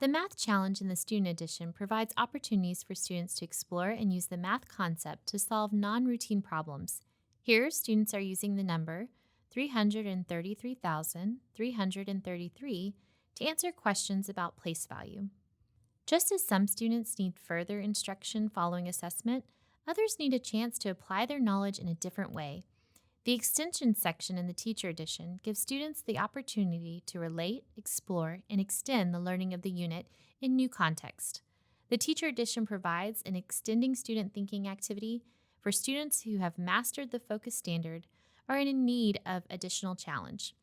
The Math Challenge in the Student Edition provides opportunities for students to explore and use the math concept to solve non routine problems. Here, students are using the number 333,333 to answer questions about place value. Just as some students need further instruction following assessment, others need a chance to apply their knowledge in a different way. The extension section in the Teacher Edition gives students the opportunity to relate, explore, and extend the learning of the unit in new context. The Teacher Edition provides an extending student thinking activity for students who have mastered the focus standard or are in need of additional challenge.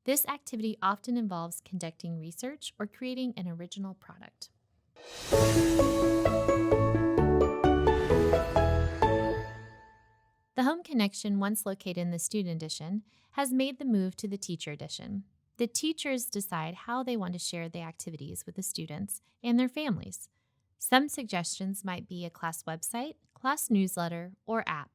This activity often involves conducting research or creating an original product. The home connection, once located in the Student Edition, has made the move to the Teacher Edition. The teachers decide how they want to share the activities with the students and their families. Some suggestions might be a class website, class newsletter, or app.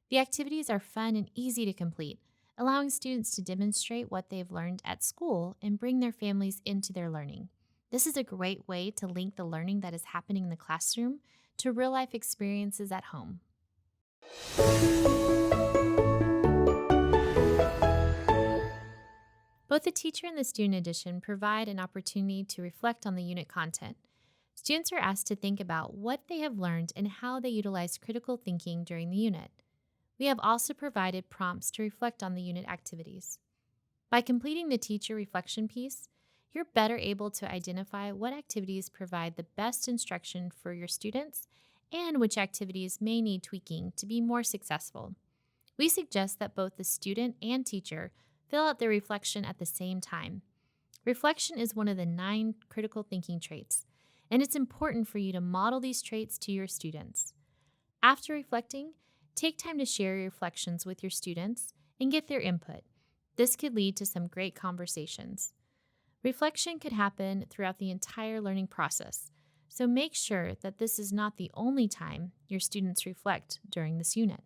The activities are fun and easy to complete, allowing students to demonstrate what they've learned at school and bring their families into their learning. This is a great way to link the learning that is happening in the classroom to real-life experiences at home. Both the Teacher and the Student Edition provide an opportunity to reflect on the unit content. Students are asked to think about what they have learned and how they utilize critical thinking during the unit. We have also provided prompts to reflect on the unit activities. By completing the teacher reflection piece, you're better able to identify what activities provide the best instruction for your students and which activities may need tweaking to be more successful. We suggest that both the student and teacher fill out their reflection at the same time. Reflection is one of the 9 critical thinking traits, and it's important for you to model these traits to your students. After reflecting, take time to share your reflections with your students and get their input. This could lead to some great conversations. Reflection could happen throughout the entire learning process, so make sure that this is not the only time your students reflect during this unit.